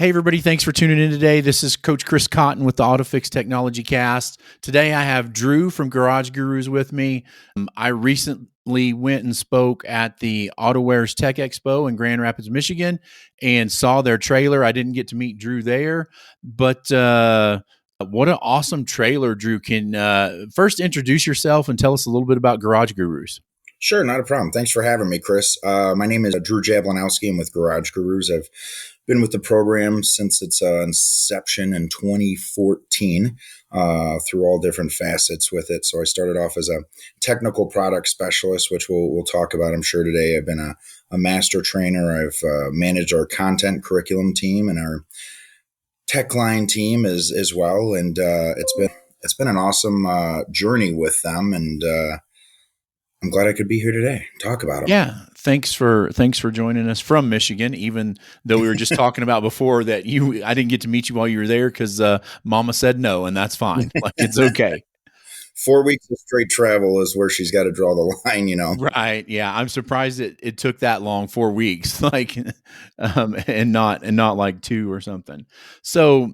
Hey, everybody. Thanks for tuning in today. This is Coach Chris Cotton with the AutoFix Technology Cast. Today, I have Drew from Garage Gurus with me. I recently went and spoke at the AutoWare's Tech Expo in Grand Rapids, Michigan, and saw their trailer. I didn't get to meet Drew there, but what an awesome trailer, Drew. Can first introduce yourself and tell us a little bit about Garage Gurus. Sure, not a problem. Thanks for having me, Chris. My name is Drew Jablonowski. I'm with Garage Gurus. I've been with the program since its inception in 2014 through all different facets with it. So I started off as a technical product specialist, which we'll talk about, I'm sure, today. I've been a master trainer. I've managed our content curriculum team and our tech line team as well. And it's been an awesome journey with them. And I'm glad I could be here today and talk about them. Yeah, thanks for joining us from Michigan. Even though we were just talking about before that I didn't get to meet you while you were there because Mama said no, and that's fine. Like, it's okay. 4 weeks of straight travel is where she's got to draw the line, Right? Yeah, I'm surprised it took that long, 4 weeks, like, and not like 2 or something. So,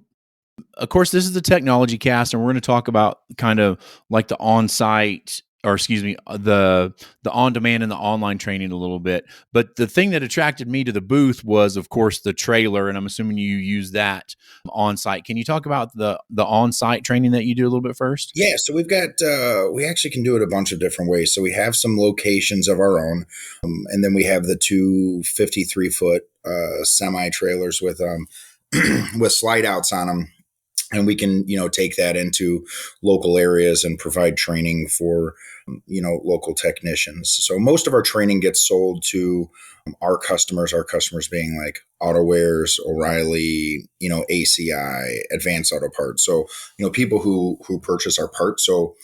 of course, this is the technology cast, and we're going to talk about kind of like the on-site, or excuse me, the on-demand and the online training a little bit. But the thing that attracted me to the booth was, of course, the trailer, and I'm assuming you use that on-site. Can you talk about the on-site training that you do a little bit first? Yeah, so we've got, we actually can do it a bunch of different ways. So we have some locations of our own, and then we have the two 53-foot semi-trailers with with slide outs on them. And we can, take that into local areas and provide training for, local technicians. So most of our training gets sold to our customers being like AutoWare's, O'Reilly, ACI, Advanced Auto Parts. So, people who purchase our parts. So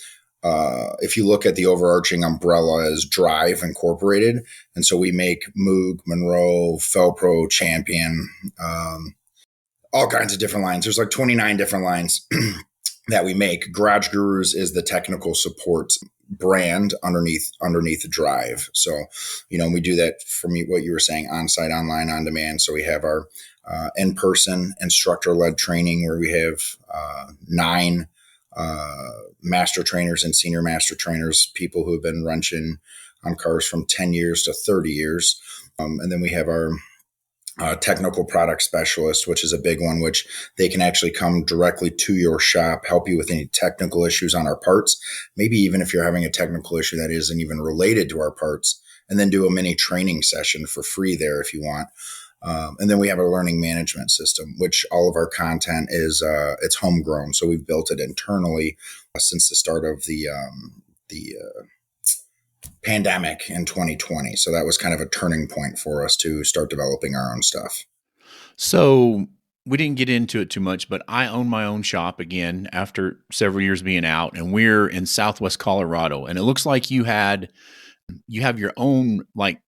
if you look at the overarching umbrella as Drive Incorporated, and so we make Moog, Monroe, Felpro, Champion, all kinds of different lines. There's like 29 different lines that we make. Garage Gurus is the technical support brand underneath Drive. So, we do that from what you were saying, on-site, online, on demand. So we have our in-person instructor-led training where we have 9 master trainers and senior master trainers, people who have been wrenching on cars from 10 years to 30 years. And then we have our technical product specialist, which is a big one, which they can actually come directly to your shop, help you with any technical issues on our parts, maybe even if you're having a technical issue that isn't even related to our parts, and then do a mini training session for free there if you want. And then we have a learning management system, which all of our content is it's homegrown. So we've built it internally since the start of the pandemic in 2020. So that was kind of a turning point for us to start developing our own stuff. So we didn't get into it too much, but I own my own shop again after several years being out, and we're in Southwest Colorado. And it looks like you have your own, like,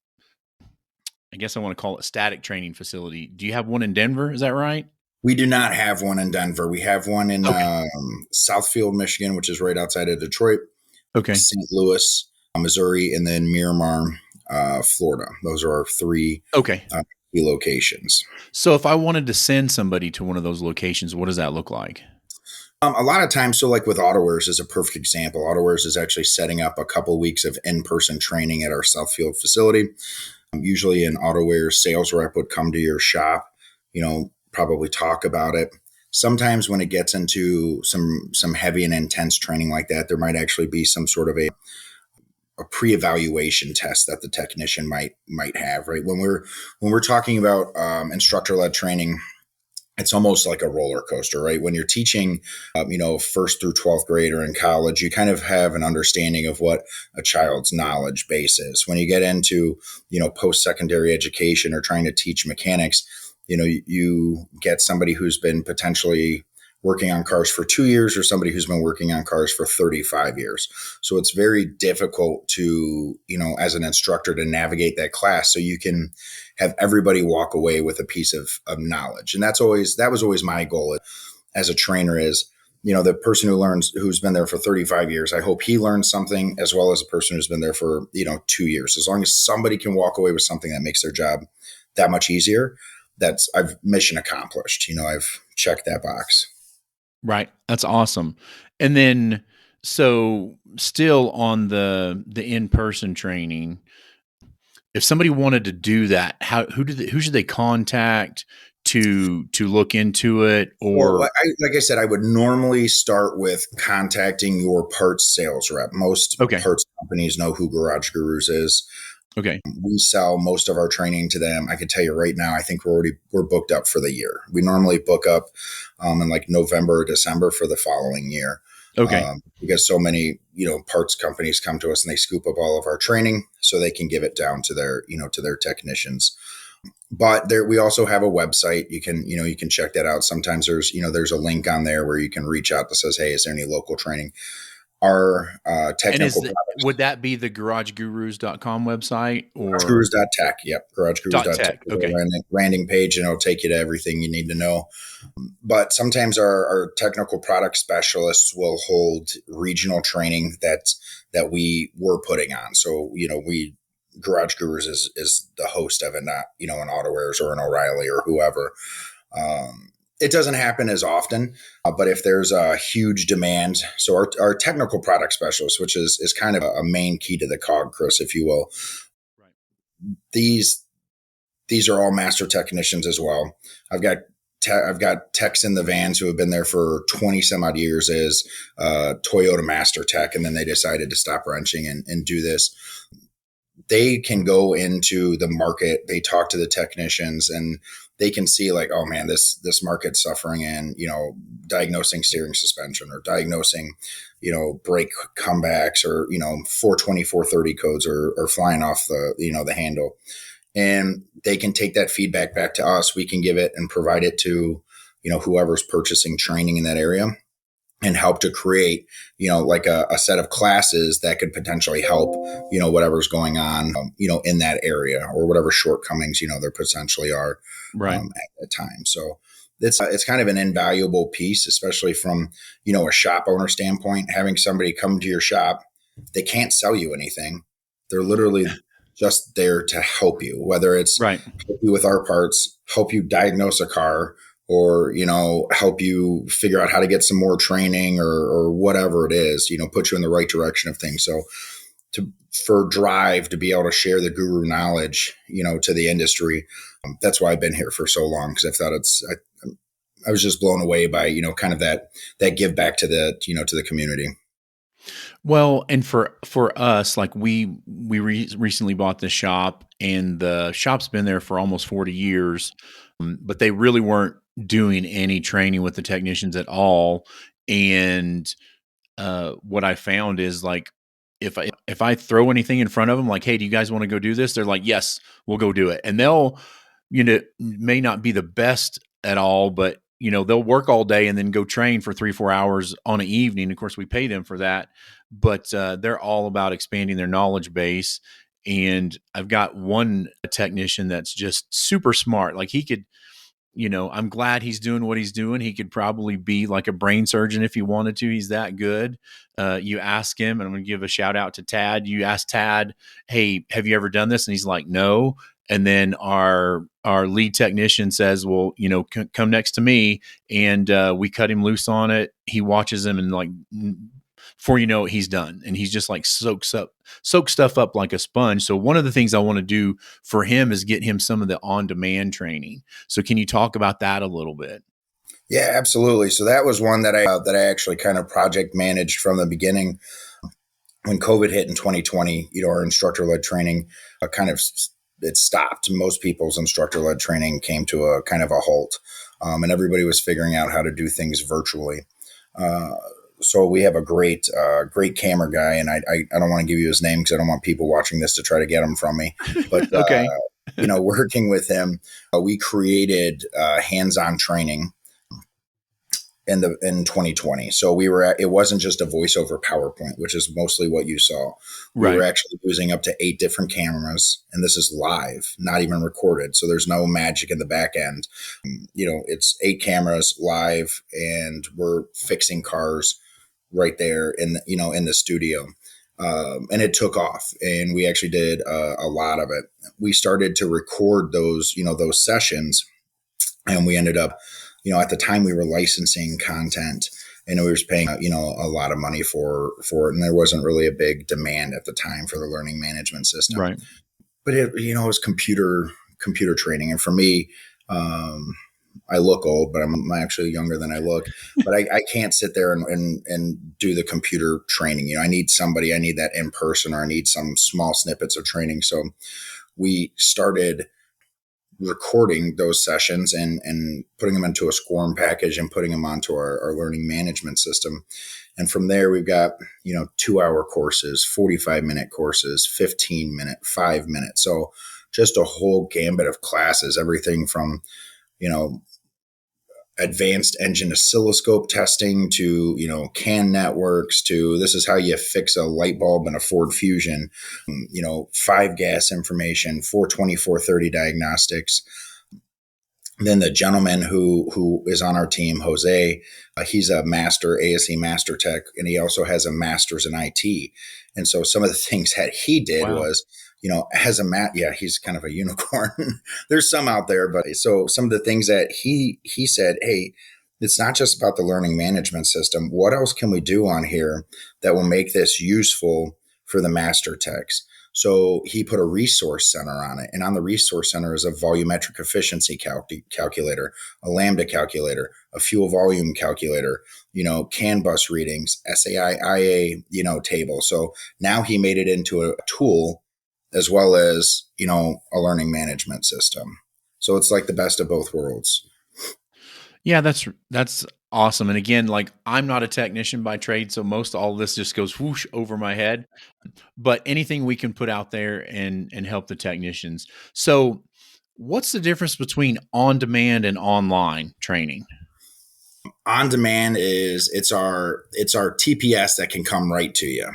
I guess I want to call it static training facility. Do you have one in Denver? Is that right? We do not have one in Denver. We have one in Southfield, Michigan, which is right outside of Detroit. Okay. St. Louis, Missouri, and then Miramar, Florida. Those are our 3 key locations. So if I wanted to send somebody to one of those locations, what does that look like? A lot of times, so like with AutoWare's is a perfect example. AutoWare's is actually setting up a couple of weeks of in-person training at our Southfield facility. Usually an AutoWare's sales rep would come to your shop, probably talk about it. Sometimes when it gets into some heavy and intense training like that, there might actually be some sort of a pre-evaluation test that the technician might have, right? When we're talking about instructor-led training, it's almost like a roller coaster, right? When you're teaching, first through 12th grade or in college, you kind of have an understanding of what a child's knowledge base is. When you get into, post-secondary education or trying to teach mechanics, you get somebody who's been potentially working on cars for 2 years or somebody who's been working on cars for 35 years. So it's very difficult to, as an instructor, to navigate that class so you can have everybody walk away with a piece of knowledge. And that was always my goal as a trainer is, the person who's been there for 35 years, I hope he learns something as well as a person who's been there for, 2 years. As long as somebody can walk away with something that makes their job that much easier, I've mission accomplished. I've checked that box. Right. That's awesome. And then, so still on the in-person training, if somebody wanted to do that, who should they contact to look into it? Well, Or like I said, I would normally start with contacting your parts sales rep. Most okay, parts companies know who Garage Gurus is. okay, We sell most of our training to them. I can tell you right now, I think we're booked up for the year. We normally book up in like November or December for the following year, okay. because so many parts companies come to us and they scoop up all of our training so they can give it down to their technicians. But there, we also have a website. You can check that out. Sometimes there's a link on there where you can reach out that says, "Hey, is there any local training?" Our And technical would that be the garagegurus.com website or GarageGurus.tech. Yep, dot GarageGurus.tech tech? is Okay. a landing page, and it'll take you to everything you need to know. But sometimes our technical product specialists will hold regional training that we were putting on. So we Garage Gurus is the host of it, not an AutoWares or an O'Reilly or whoever. It doesn't happen as often, but if there's a huge demand, so our technical product specialist, which is kind of a main key to the cog, Chris, if you will, Right. these these are all master technicians as well. I've got techs in the vans who have been there for 20 some odd years as Toyota master tech, and then they decided to stop wrenching and do this. They can go into the market, they talk to the technicians, and they can see like, oh man, this market's suffering, and diagnosing steering suspension or diagnosing brake comebacks, or 420 430 codes are flying off the handle, and they can take that feedback back to us. We can give it and provide it to whoever's purchasing training in that area, and help to create like a set of classes that could potentially help whatever's going on in that area, or whatever shortcomings there potentially are Right. at that time. So it's kind of an invaluable piece, especially from a shop owner standpoint. Having somebody come to your shop, they can't sell you anything. They're literally just there to help you, whether it's Right. help you with our parts, help you diagnose a car, or help you figure out how to get some more training, or whatever it is, put you in the right direction of things. So for Drive to be able to share the guru knowledge to the industry, that's why I've been here for so long, because I was just blown away by kind of that give back to the community. Well, and for us, like recently bought this shop, and the shop's been there for almost 40 years, but they really weren't doing any training with the technicians at all. And what I found is like, if I throw anything in front of them, like, hey, do you guys want to go do this? They're like, yes, we'll go do it. And they'll, may not be the best at all, but they'll work all day and then go train for 3-4 hours on an evening. Of course, we pay them for that, but they're all about expanding their knowledge base. And I've got one technician that's just super smart. Like, he could, I'm glad he's doing what he's doing. He could probably be like a brain surgeon if he wanted to. He's that good. You ask him, and I'm going to give a shout out to Tad. You ask Tad, hey, have you ever done this? And he's like, no. And then our lead technician says, well, come next to me, and we cut him loose on it. He watches him, and like, before you know it, he's done, and he's just like soaks stuff up like a sponge. So one of the things I want to do for him is get him some of the on-demand training. So can you talk about that a little bit? Yeah, absolutely. So that was one that I actually kind of project managed from the beginning. When COVID hit in 2020, our instructor-led training it stopped. Most people's instructor-led training came to a kind of a halt, and everybody was figuring out how to do things virtually. So we have a great camera guy, and I don't want to give you his name because I don't want people watching this to try to get him from me. But Okay. working with him, we created hands-on training in 2020. So it wasn't just a voiceover PowerPoint, which is mostly what you saw. We were Right. actually using up to 8 different cameras, and this is live, not even recorded. So there's no magic in the back end. It's 8 cameras live, and we're fixing cars right there in the studio. And it took off, and we actually did a lot of it. We started to record those sessions And we ended up, at the time we were licensing content, and we were paying, a lot of money for it. And there wasn't really a big demand at the time for the learning management system, Right. but it was computer training. And for me, um, I look old, but I'm actually younger than I look. But I can't sit there and do the computer training. I need somebody, I need that in person, or I need some small snippets of training. So we started recording those sessions and putting them into a SCORM package and putting them onto our learning management system. And from there, we've got, 2-hour courses, 45-minute courses, 15-minute, 5 minutes. So just a whole gambit of classes, everything from, you know, advanced engine oscilloscope testing to, CAN networks to this is how you fix a light bulb in a Ford Fusion, 5 gas information, 420, 430 diagnostics. Then the gentleman who is on our team, Jose, he's a master ASE master tech, and he also has a master's in IT. And so some of the things that he did Wow. was, as a yeah, he's kind of a unicorn. There's some out there, but so some of the things that he said, hey, it's not just about the learning management system. What else can we do on here that will make this useful for the master techs? So he put a resource center on it. And on the resource center is a volumetric efficiency calculator, a lambda calculator, a fuel volume calculator, CAN bus readings, SAI, IA, table. So now he made it into a tool as well as, a learning management system. So it's like the best of both worlds. Yeah, that's awesome. And again, like I'm not a technician by trade, so most all of this just goes whoosh over my head. But anything we can put out there and help the technicians. So, what's the difference between on demand and online training? On demand is it's our TPS that can come right to you.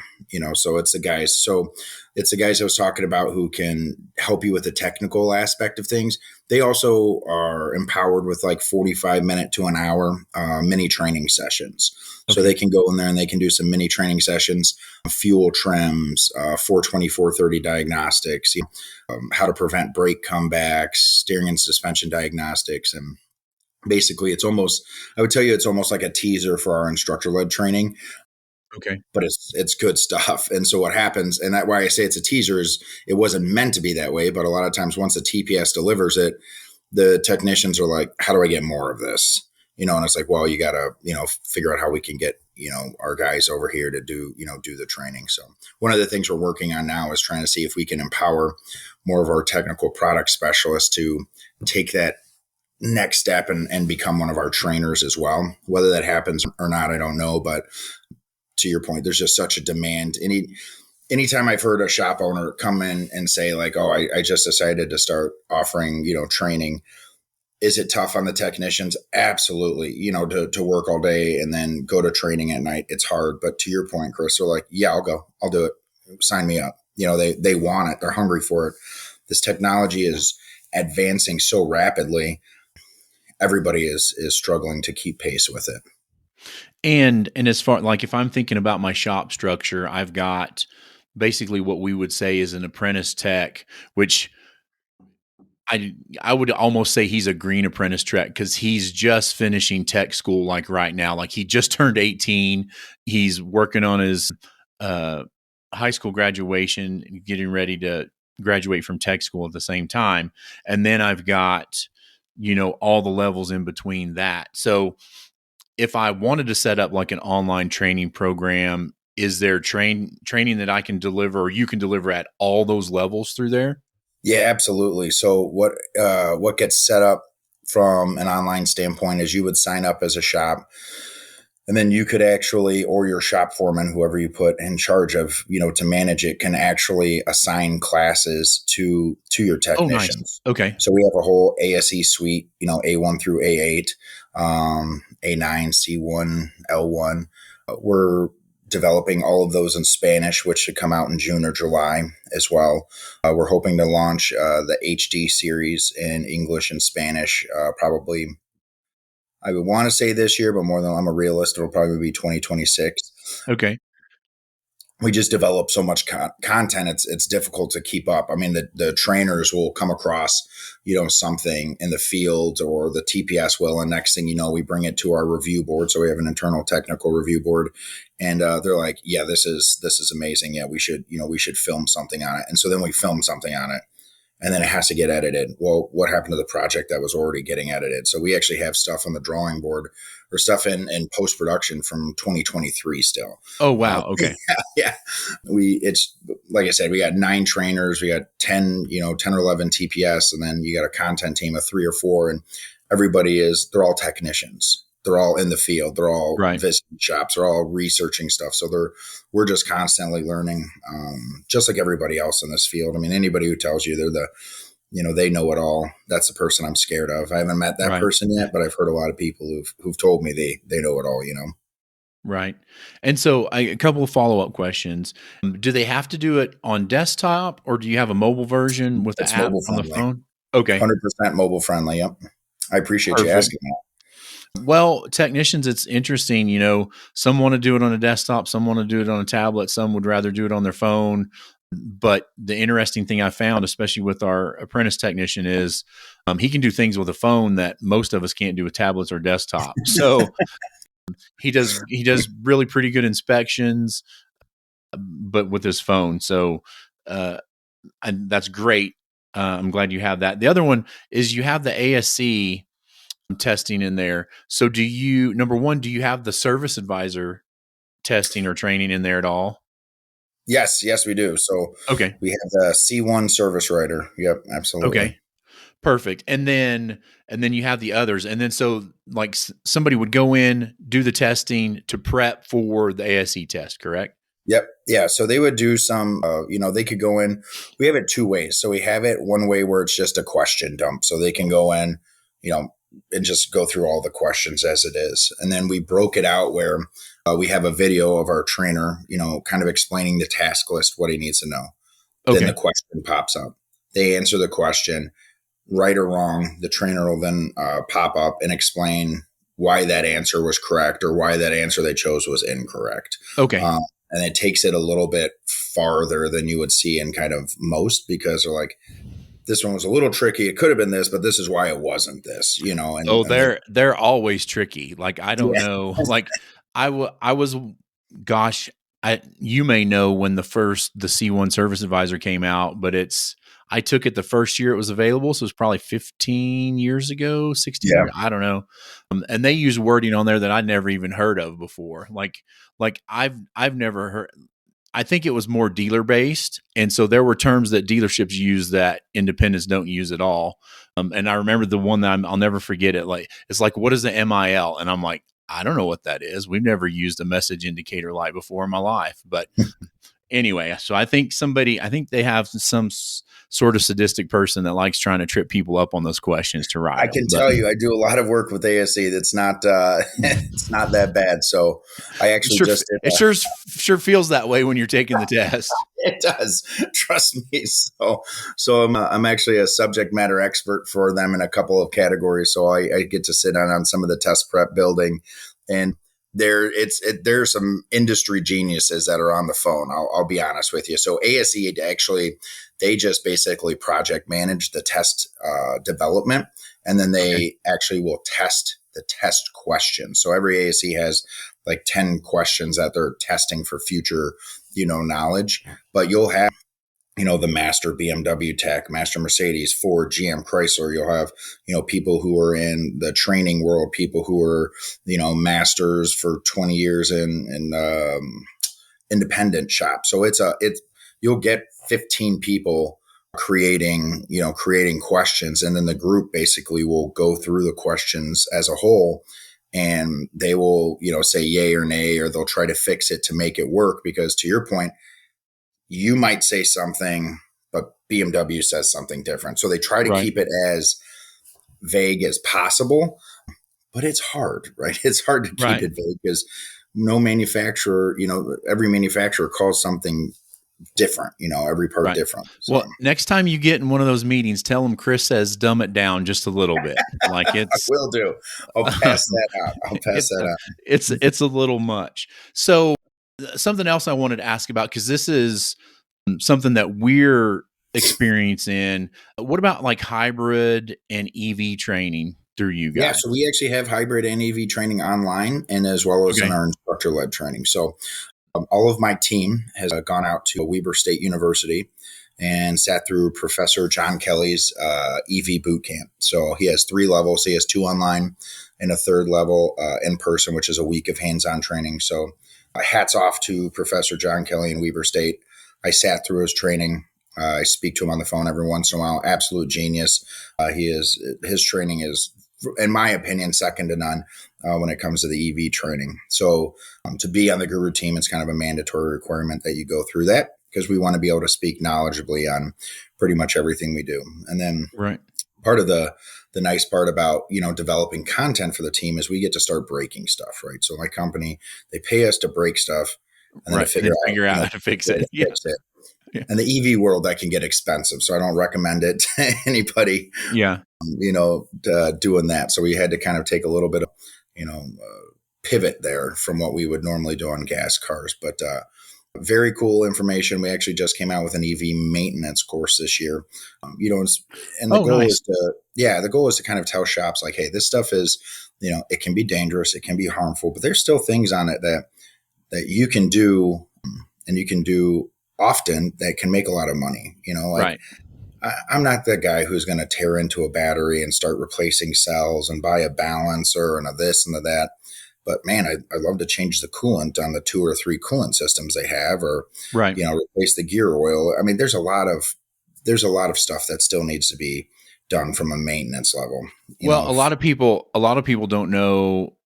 So it's the guys I was talking about who can help you with the technical aspect of things. They also are empowered with like 45-minute to an hour mini training sessions. So Okay. they can go in there and they can do some mini training sessions, fuel trims, 420, 430 diagnostics, how to prevent brake comebacks, steering and suspension diagnostics, and basically I would tell you it's almost like a teaser for our instructor led training, Okay. but it's good stuff. And so what happens, and that why I say it's a teaser, is it wasn't meant to be that way, but a lot of times once the TPS delivers it, the technicians are like, how do I get more of this? And it's like, well, you gotta, figure out how we can get, our guys over here to do the training. So one of the things we're working on now is trying to see if we can empower more of our technical product specialists to take that next step and become one of our trainers as well. Whether that happens or not, I don't know. But to your point, there's just such a demand. Anytime I've heard a shop owner come in and say like, oh, I just decided to start offering, training. Is it tough on the technicians? Absolutely. To work all day and then go to training at night. It's hard. But to your point, Chris, they're like, yeah, I'll go. I'll do it. Sign me up. They want it. They're hungry for it. This technology is advancing so rapidly, everybody is struggling to keep pace with it. And as far like if I'm thinking about my shop structure, I've got basically what we would say is an apprentice tech, which I would almost say he's a green apprentice tech because he's just finishing tech school like right now. Like he just turned 18. He's working on his uh, high school graduation, getting ready to graduate from tech school at the same time. And then I've got, all the levels in between that. So if I wanted to set up like an online training program, is there training that I can deliver or you can deliver at all those levels through there? Yeah, absolutely. So what gets set up from an online standpoint is you would sign up as a shop, and then you could actually, or your shop foreman, whoever you put in charge of, to manage it, can actually assign classes to your Oh, nice. technicians. Okay. So we have a whole ASE suite, A1 through A8, A9, C1, L1. We're developing all of those in Spanish, which should come out in June or July as well. We're hoping to launch the HD series in English and Spanish, probably I would want to say this year, but more than I'm a realist, it'll probably be 2026. Okay. we just develop so much content. It's difficult to keep up. I mean, the trainers will come across, something in the field, or the TPS will, and next thing you know, we bring it to our review board. So we have an internal technical review board, and they're like, yeah, this is amazing. Yeah, we should film something on it. And so then we film something on it, and then it has to get edited. Well, what happened to the project that was already getting edited? So we actually have stuff on the drawing board, or stuff in post-production from 2023 still. Oh, wow. Okay. Yeah. It's like I said, we got 9 trainers, we got 10 or 11 TPS, and then you got a content team of 3 or 4, and they're all technicians. They're all in the field. They're all Right. visiting shops. They're all researching stuff. So we're just constantly learning, just like everybody else in this field. I mean, anybody who tells you they know it all, that's the person I'm scared of. I haven't met that Right. person yet, but I've heard a lot of people who've told me they know it all. Right. And so a couple of follow-up questions. Do they have to do it on desktop, or do you have a mobile version with the It's app mobile on the friendly, phone? Okay. 100% mobile friendly. Yep. I appreciate you Perfect. asking that. Well, technicians, it's interesting, some want to do it on a desktop, some want to do it on a tablet, some would rather do it on their phone. But the interesting thing I found, especially with our apprentice technician, is he can do things with a phone that most of us can't do with tablets or desktop. So he does really pretty good inspections, but with his phone. So and that's great. I'm glad you have that. The other one is you have the ASC testing in there. So number one, do you have the service advisor testing or training in there at all? Yes, we do. So Okay. we have the C1 service writer. Yep, absolutely. Okay. Perfect. And then you have the others. And then so like somebody would go in, do the testing to prep for the ASE test, correct? Yep. Yeah. So they would do some, they could go in. We have it 2 ways. So we have it one way where it's just a question dump. So they can go in, and just go through all the questions as it is. And then we broke it out where we have a video of our trainer, kind of explaining the task list, what he needs to know. Then the Okay. question pops up. They answer the question, right or wrong. The trainer will then pop up and explain why that answer was correct, or why that answer they chose was incorrect. Okay. And it takes it a little bit farther than you would see in kind of most, because they're like, this one was a little tricky. It could have been this, but this is why it wasn't this, Oh, and they, they're always tricky. Like, I don't yeah, know. Like, I was, gosh, you may know when the C1 service advisor came out, but I took it the first year it was available, so it's probably 15 years ago, 16 yeah, years, I don't know. And they use wording on there that I'd never even heard of before. Like I've never heard. I think it was more dealer based, and so there were terms that dealerships use that independents don't use at all. And I remember the one that I'll never forget it. Like, it's like, what is the MIL? And I'm like, I don't know what that is. We've never used a message indicator light before in my life. But anyway, so I think they have some sort of sadistic person that likes trying to trip people up on those questions to I ride them. can But tell you, I do a lot of work with ASE. That's not, it's not that bad. So I it actually sure just did it sure feels that way when you're taking the test. it does. Trust me. So I'm actually a subject matter expert for them in a couple of categories. So I get to sit on some of the test prep building, and there's some industry geniuses that are on the phone. I'll be honest with you. So ASE actually, they just basically project manage the test development, and then they Okay. actually will test the test questions. So every ASE has like 10 questions that they're testing for future knowledge. But you'll have, the master BMW tech, master Mercedes, Ford, GM, Chrysler. You'll have, people who are in the training world, people who are, masters for 20 years in independent shops. So you'll get 15 people creating questions. And then the group basically will go through the questions as a whole, and they will, say yay or nay, or they'll try to fix it to make it work. Because to your point, you might say something, but BMW says something different. So they try to Right. keep it as vague as possible, but it's hard, right? It's hard to keep Right. it vague because no manufacturer, every manufacturer calls something different, every part Right. different. So Well, next time you get in one of those meetings, tell them Chris says dumb it down just a little bit. Like, I will do. I'll pass that out. I'll pass it's that a, out. it's a little much. So something else I wanted to ask about, because this is something that we're experiencing. What about like hybrid and EV training through you Yeah, guys? so we actually have hybrid and EV training online and as well as in Okay. our instructor-led training. So all of my team has gone out to Weber State University and sat through Professor John Kelly's EV boot camp. So he has 3 levels. He has 2 online and a third level in person, which is a week of hands-on training. So hats off to Professor John Kelly in Weber State. I sat through his training. I speak to him on the phone every once in a while. Absolute genius. His training is, in my opinion, second to none when it comes to the EV training. So to be on the Guru team, it's kind of a mandatory requirement that you go through that because we want to be able to speak knowledgeably on pretty much everything we do. And then Right. part of the nice part about developing content for the team is we get to start breaking stuff, right? So my company, they pay us to break stuff and then to Right. And then figure out figure out how to fix it. Yeah. fix it. Yeah. And the EV world, that can get expensive, so I don't recommend it to anybody Yeah. doing that. So we had to kind of take a little bit of, pivot there from what we would normally do on gas cars. But very cool information. We actually just came out with an EV maintenance course this year. And the Oh, goal nice. is to kind of tell shops like, hey, this stuff is, it can be dangerous, it can be harmful, but there's still things on it that you can do and you can do often that can make a lot of money. Right. I'm not the guy who's going to tear into a battery and start replacing cells and buy a balancer and a this and a that. But man, I love to change the coolant on the 2 or 3 coolant systems they have, or Right. replace the gear oil. I mean, there's a lot of stuff that still needs to be done from a maintenance level. Well, a lot of people don't know,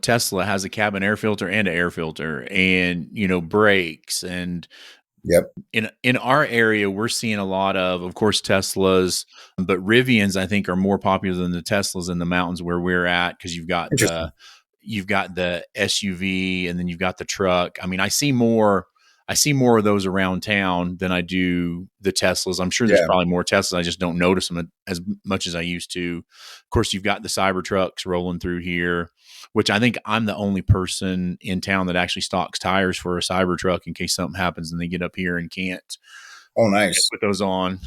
Tesla has a cabin air filter and an air filter and, brakes. And Yep. in our area, we're seeing a lot of course, Teslas, but Rivians, I think, are more popular than the Teslas in the mountains where we're at, because Interesting. you've got the SUV and then you've got the truck. I mean, I see more of those around town than I do the Teslas. I'm sure there's Yeah. probably more Teslas. I just don't notice them as much as I used to. Of course, you've got the Cybertrucks rolling through here, which I think I'm the only person in town that actually stocks tires for a Cybertruck in case something happens and they get up here and can't Oh, nice. put those on.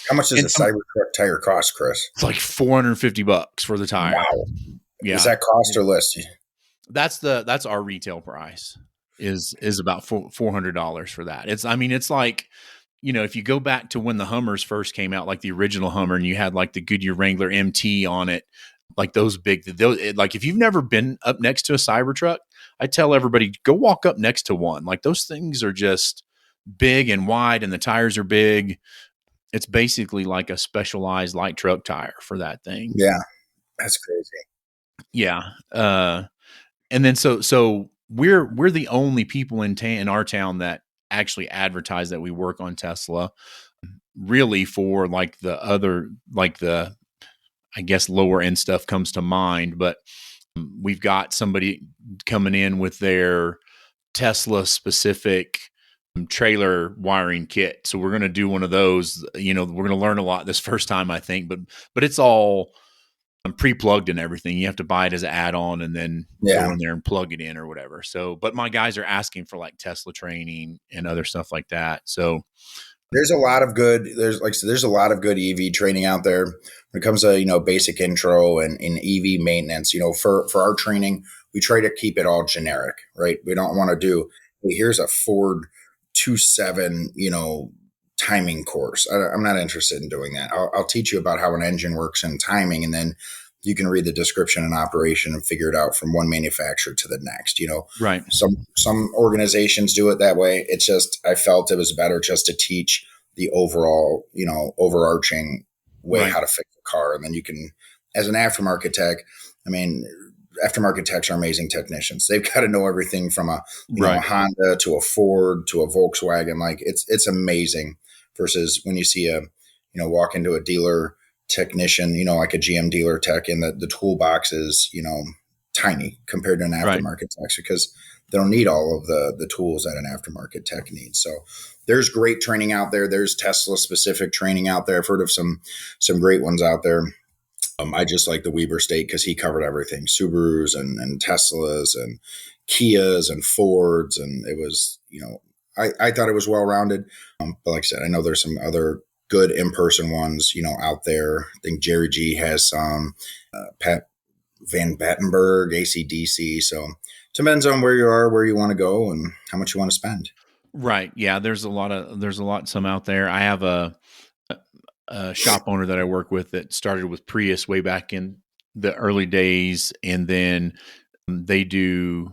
How much does a And Cybertruck tire cost, Chris? it's like $450 for the tire. Wow. Is Yeah. that cost or list? That's our retail price is about $400 for that. It's like, if you go back to when the Hummers first came out, like the original Hummer, and you had like the Goodyear Wrangler MT on it, like like if you've never been up next to a Cybertruck, I tell everybody, go walk up next to one. Like those things are just big and wide and the tires are big. It's basically like a specialized light truck tire for that thing. Yeah, that's crazy. Yeah. And then so we're the only people in our town that actually advertise that we work on Tesla, really, for like the other, like the, I guess, lower end stuff comes to mind, but we've got somebody coming in with their Tesla specific trailer wiring kit. So we're going to do one of those. We're going to learn a lot this first time, I think, but it's all pre-plugged and everything. You have to buy it as an add-on and then Yeah. go in there and plug it in or whatever. So, but my guys are asking for like Tesla training and other stuff like that. So There's a lot of good. There's a lot of good EV training out there when it comes to basic intro and in EV maintenance. For our training, we try to keep it all generic, right? We don't want to do, hey, here's a Ford 27 timing course. I'm not interested in doing that. I'll teach you about how an engine works and timing, and then you can read the description and operation and figure it out from one manufacturer to the next. right, Some organizations do it that way. It's just, I felt it was better just to teach the overall, overarching way right, how to fix a car. And then you can, as an aftermarket tech, I mean, aftermarket techs are amazing technicians. They've got to know everything from a right, Honda to a Ford to a Volkswagen. Like it's amazing versus when you see walk into a dealer technician, like a GM dealer tech, and the toolbox is, tiny compared to an right. aftermarket tech because they don't need all of the tools that an aftermarket tech needs. So there's great training out there. There's Tesla specific training out there. I've heard of some great ones out there. I just like the Weber State because he covered everything: Subarus and Teslas and Kias and Fords, and it was, I thought it was well rounded. But like I said, I know there's some other good in person ones, out there. I think Jerry G has some, Pat Van Battenberg, ACDC. So it depends on where you are, where you want to go, and how much you want to spend. Right. Yeah. Some out there. I have a shop owner that I work with that started with Prius way back in the early days. And then they do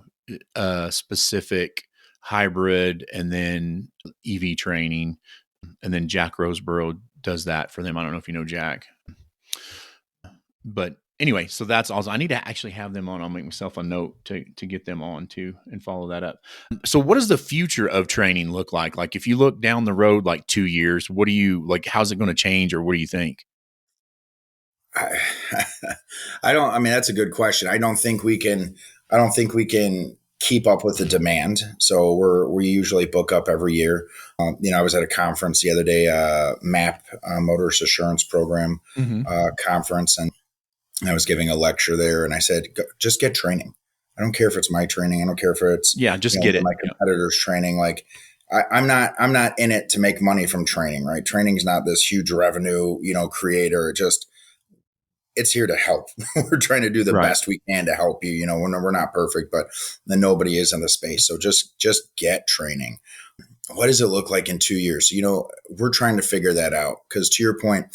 a specific hybrid and then EV training. And then Jack Roseborough does that for them. I don't know if you know Jack, but anyway, so that's also, I need to actually have them on. I'll make myself a note to get them on too and follow that up. So what does the future of training look like? Like if you look down the road, like 2 years, what do you like, how's it going to change or what do you think? I, I mean, that's a good question. I don't think we can keep up with the demand. So we usually book up every year. I was at a conference the other day, MAP, Motorist Assurance Program, Mm-hmm. conference. And I was giving a lecture there, and I said, just get training. I don't care if it's my training. I don't care if it's, Yeah, just get it. my competitors' training. Like I'm not in it to make money from training, right? Training is not this huge revenue, creator. It's here to help. We're trying to do the Right. best we can to help you. We're not perfect, but then nobody is in the space. So just get training. What does it look like in 2 years? We're trying to figure that out because, to your point,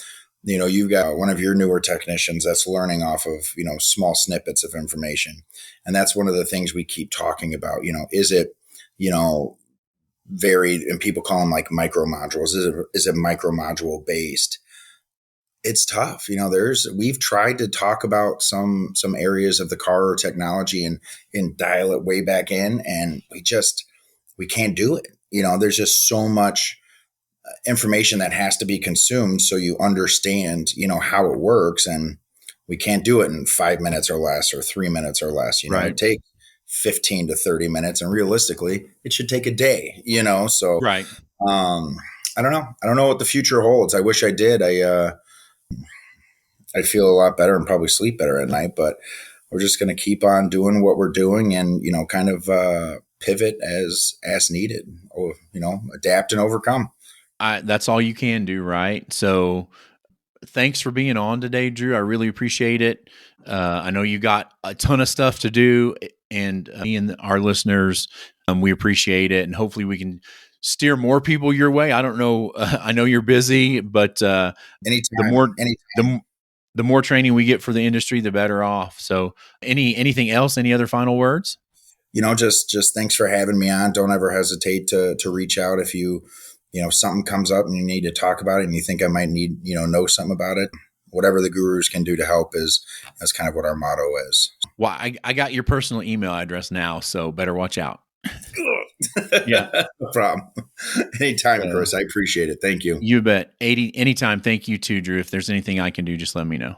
you've got one of your newer technicians that's learning off of, small snippets of information. And that's one of the things we keep talking about. Is it, varied, and people call them like micro modules. Is it micro module based? It's tough. We've tried to talk about some areas of the car or technology and dial it way back in, and we can't do it. There's just so much information that has to be consumed so you understand, how it works, and we can't do it in 5 minutes or less or 3 minutes or less. Right. It takes 15 to 30 minutes, and realistically it should take a day, so Right. I don't know. I don't know what the future holds. I wish I did. I'd feel a lot better and probably sleep better at night, but we're just going to keep on doing what we're doing and, kind of pivot as needed, or, adapt and overcome. That's all you can do. Right. So thanks for being on today, Drew. I really appreciate it. I know you got a ton of stuff to do, and me and our listeners, we appreciate it. And hopefully we can steer more people your way. I don't know. I know you're busy, but the Anytime. the more training we get for the industry, the better off. So anything else, any other final words? Just thanks for having me on. Don't ever hesitate to reach out if something comes up and you need to talk about it and you think I might need, know something about it. Whatever the gurus can do to help that's kind of what our motto is. Well, I got your personal email address now, so better watch out. Yeah. No problem. Anytime, Chris. I appreciate it. Thank you. You bet. Anytime. Thank you too, Drew. If there's anything I can do, just let me know.